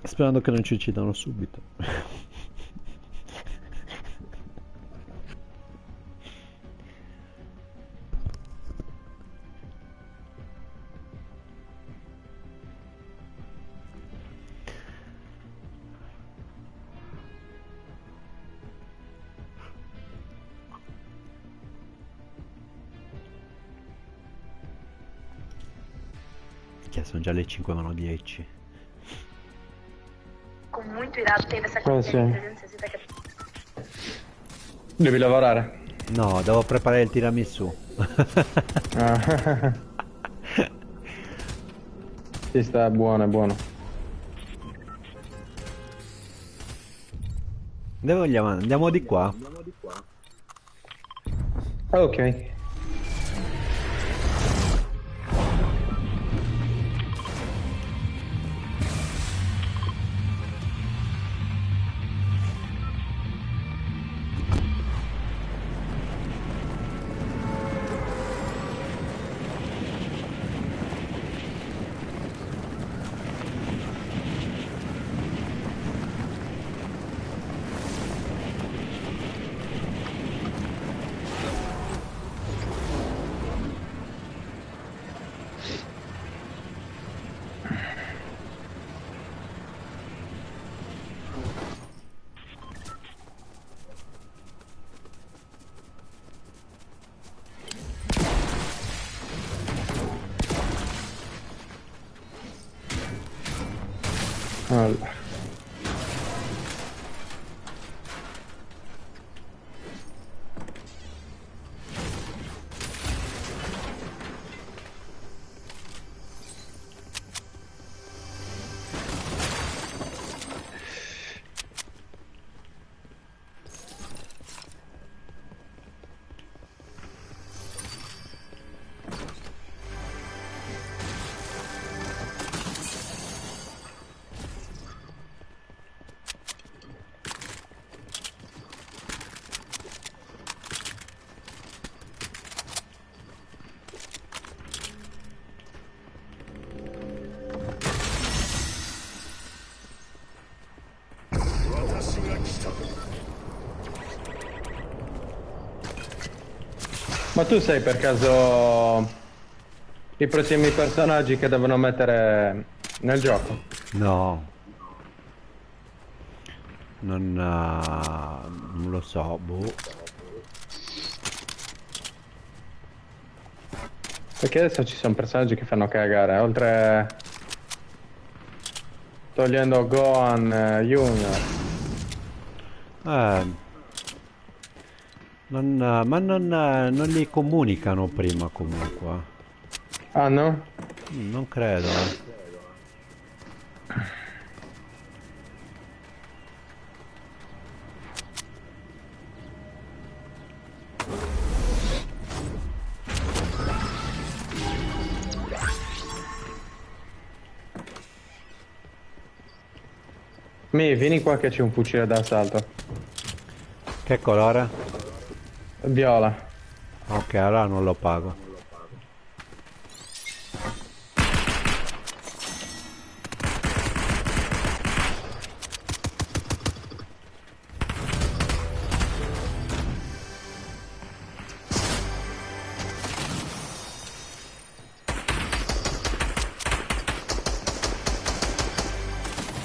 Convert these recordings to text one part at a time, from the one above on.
Sperando che non ci uccidano subito. Che sono già le 5 meno 10. Com muito irado teve essa campanha de Sì. 360 che... Devi lavorare. No, devo preparare il tiramisù. Ah. Sì, sta buono, è buono. Dove vogliamo? Andiamo di qua. Ok. Allora. Ma tu sai per caso i prossimi personaggi che devono mettere nel gioco? No, non lo so, boh. Perché adesso ci sono personaggi che fanno cagare, oltre togliendo Gohan Junior. Eh, non li comunicano prima comunque. Ah no? Non credo, eh. Vieni qua che c'è un fucile d'assalto. Che colore? Viola. Ok, allora non lo pago.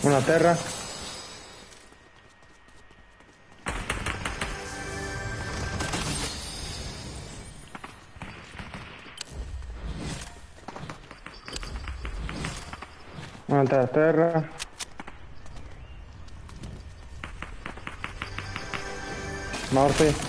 Una a terra? Un'altra a terra? Morti?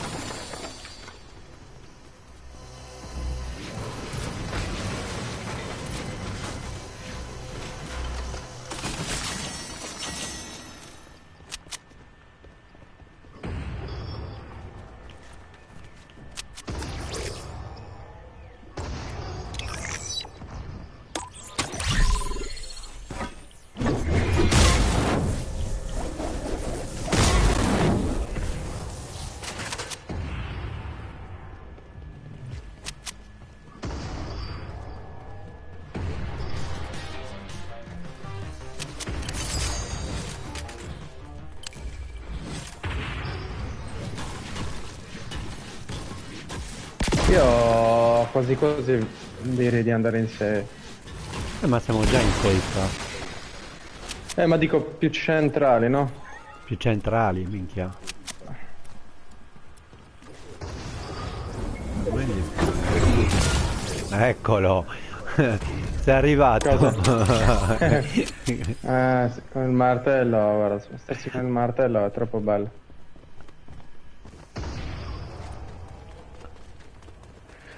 Io quasi quasi direi di andare in 6. Ma siamo già in 6 qua. Ma dico più centrali, no? Più centrali, minchia. Eccolo. Sei arrivato. Sì, con il martello, guarda, spostarsi con il martello è troppo bello.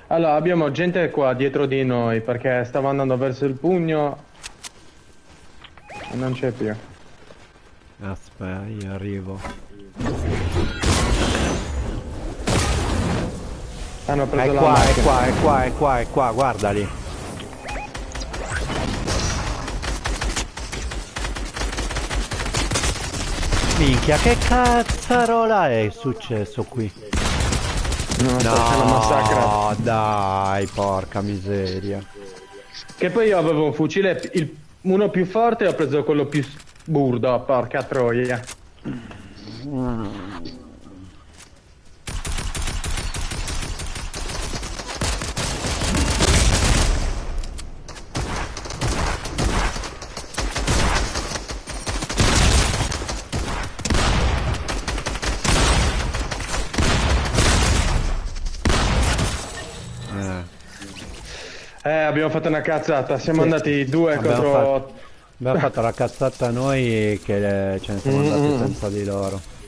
Allora, abbiamo gente qua dietro di noi perché stava andando verso il pugno e non c'è più. Aspetta, io arrivo. Hanno preso È la qua, è macchina. qua, è qua, è qua, è qua, guardali. Minchia, che cazzarola è successo qui? No, c'è una massacra. No, dai, porca miseria. Che poi io avevo un fucile, uno più forte e ho preso quello più burdo, porca troia. Abbiamo fatto una cazzata, siamo andati due contro... Abbiamo fatto la cazzata noi che ce ne siamo andati senza di loro.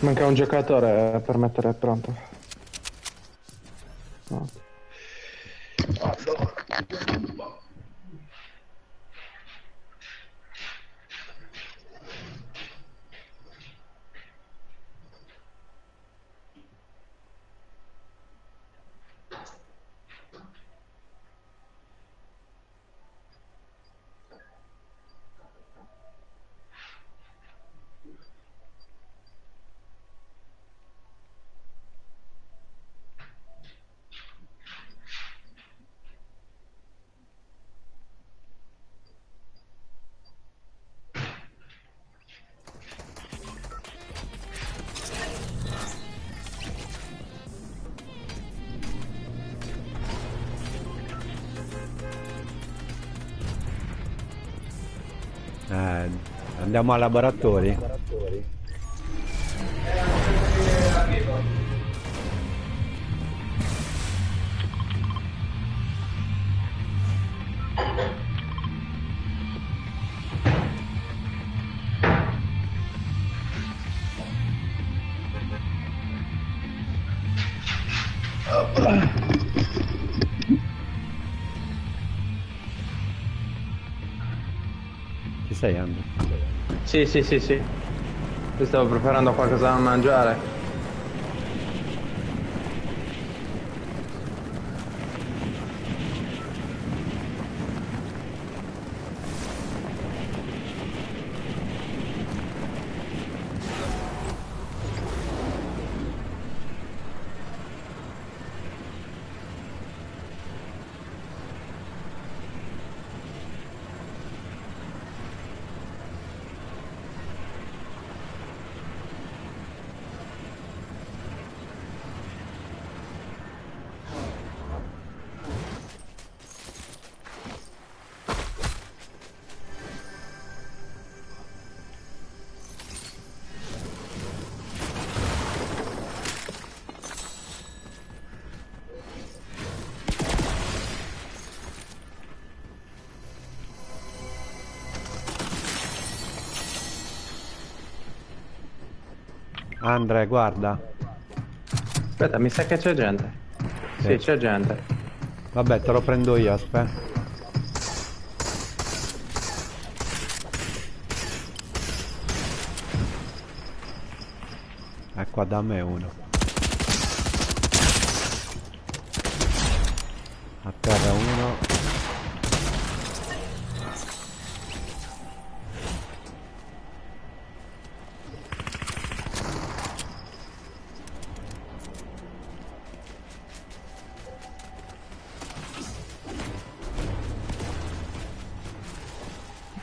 Manca un giocatore per mettere pronto. No. Andiamo ai laboratori? Ci sei, Andrea? Sì, sì, sì, sì. Io stavo preparando qualcosa da mangiare. Andrea, guarda. Aspetta, mi sa che c'è gente. Sì, c'è gente. Vabbè, te lo prendo io, aspetta. È qua da me uno. A terra uno.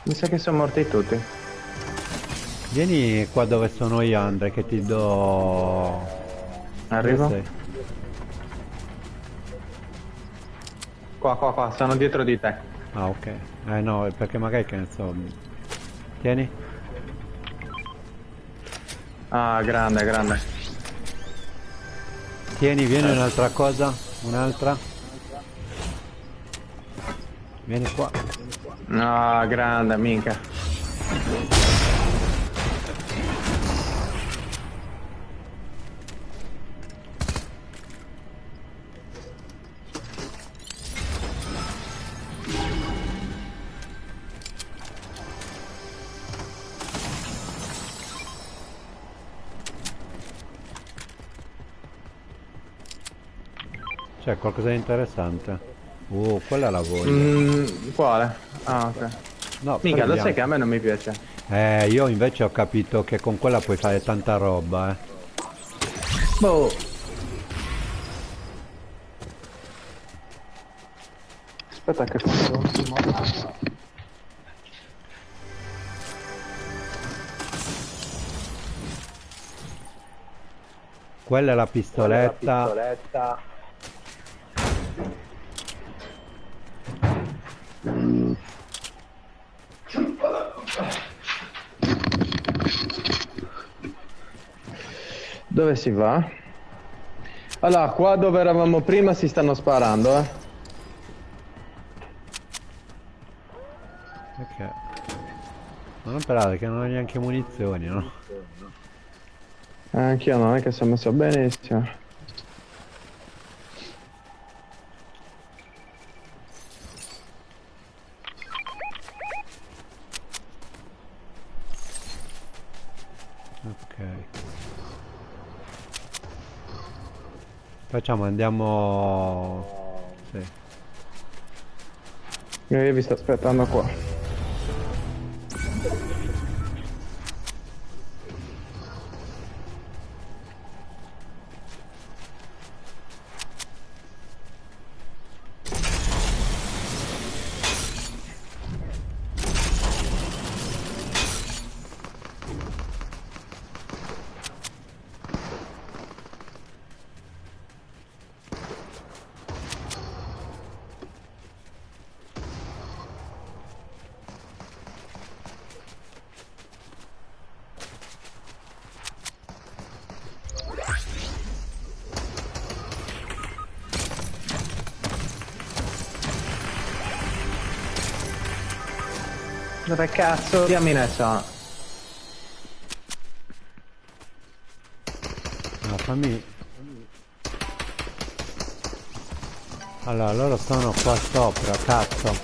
Mi sa che sono morti tutti. Vieni qua dove sono io, Andre, che ti do... Arrivo? Dove sei? Qua, sono dietro di te. Ah, ok. No, perché magari che ne so... Tieni. Ah, grande, grande. Tieni, vieni un'altra cosa. Un'altra. Vieni qua. Ah, grande, minchia. C'è qualcosa di interessante. Quella la voglio. Quale? Ah, ok. No, Minchia, lo sai prendiamo. che a me non mi piace. Io invece ho capito che con quella puoi fare tanta roba, eh. Boh. Aspetta che faccio un attimo. Quella è la pistoletta. Dove si va? Allora, qua dove eravamo prima si stanno sparando, eh. Perché? Ma non sperate che non ho neanche munizioni, no? Anch'io non è che sono messo benissimo. Ok. Facciamo, andiamo... Sì. Io vi sto aspettando qua. Dove cazzo di mine sono? No, fammi... Allora, loro sono qua sopra, cazzo.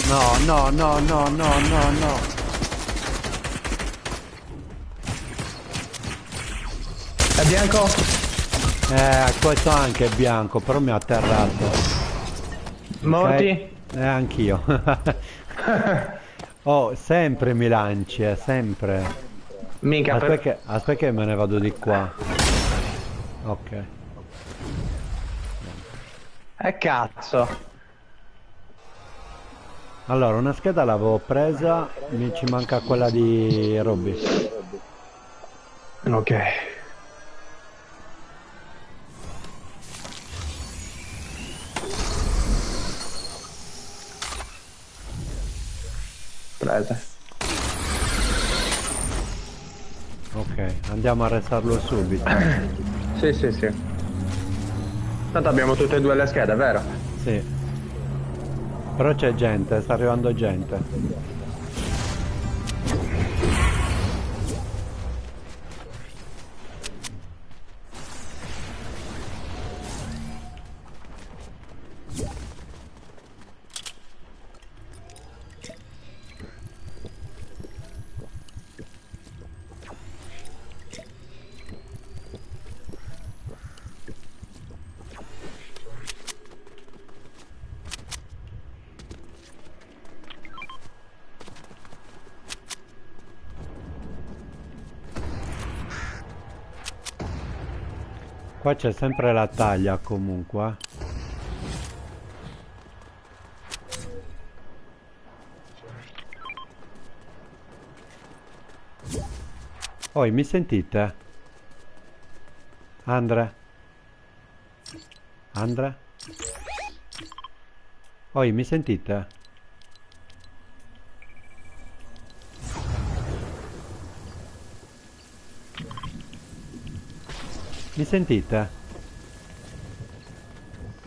No, no, no, no, no, no, no. È bianco? Questo anche è bianco, però mi ha atterrato. Morti? Anch'io. Oh, sempre mi lanci, sempre. Minchia, Aspetta che me ne vado di qua. Ok. cazzo. Allora, una scheda l'avevo presa, ci manca quella di Robby. Ok. Prese. Ok, andiamo a restarlo subito. Sì, sì, sì. Tanto abbiamo tutte e due le schede, vero? Sì. Però c'è gente, sta arrivando gente. Qua c'è sempre la taglia comunque. Oi, mi sentite? Andre? Andre? Oi, mi sentite? Mi sentite?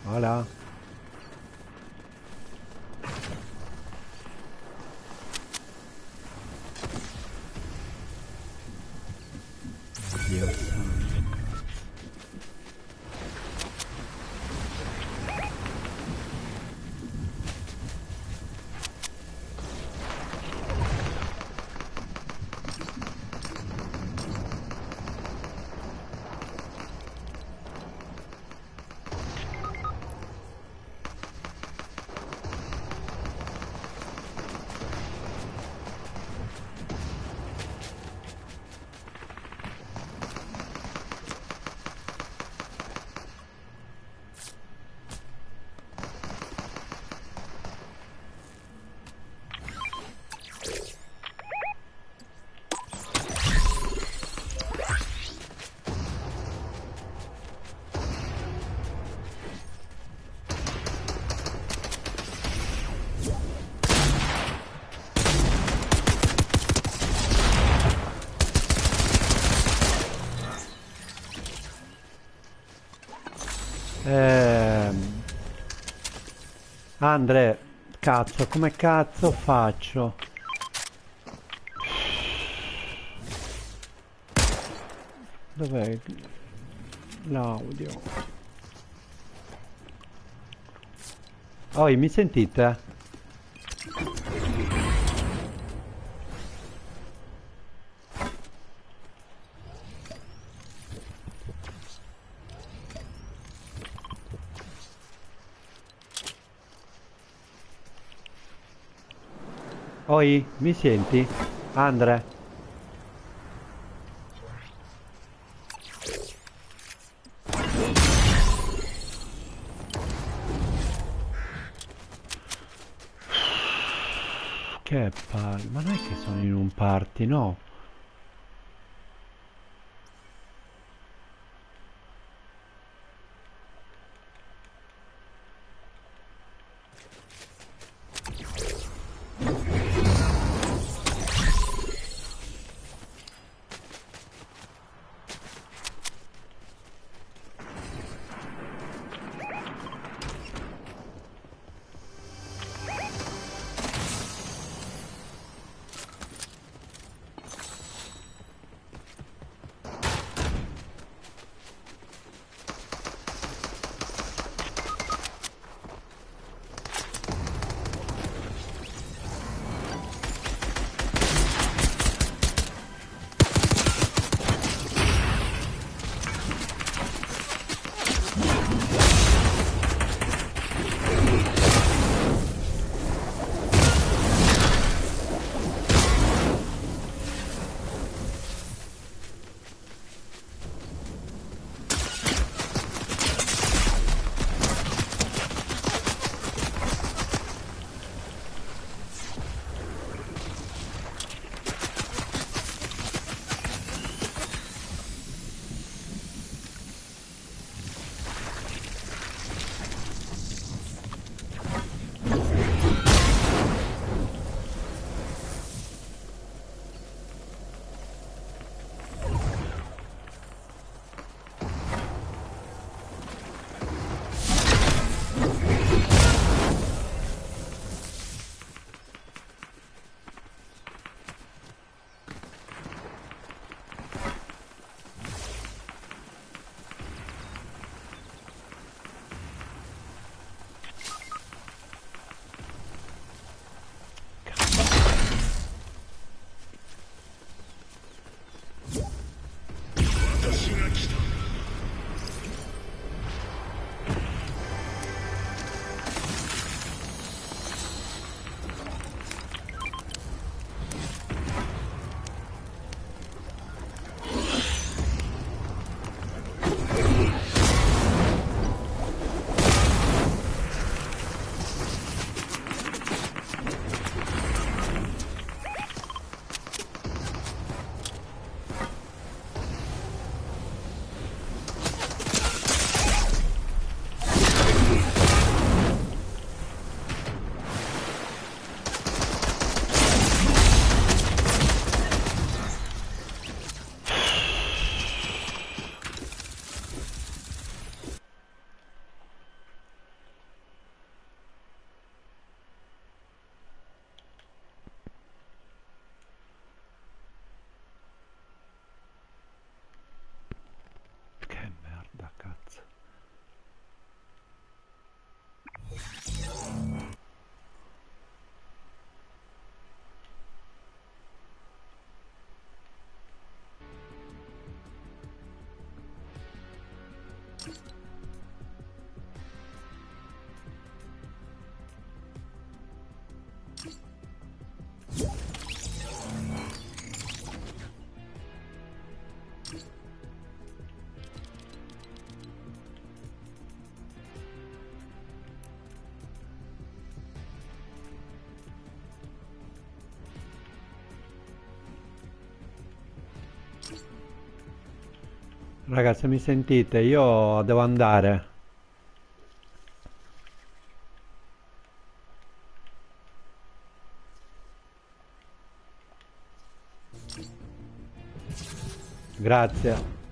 Hola? Dio santo. Andre, cazzo, come cazzo faccio? Dov'è l'audio? Oi, mi sentite? Oi, mi senti? Andre? Che palle, ma non è che sono in un party, no? Ragazzi, mi sentite? Io devo andare. Grazie.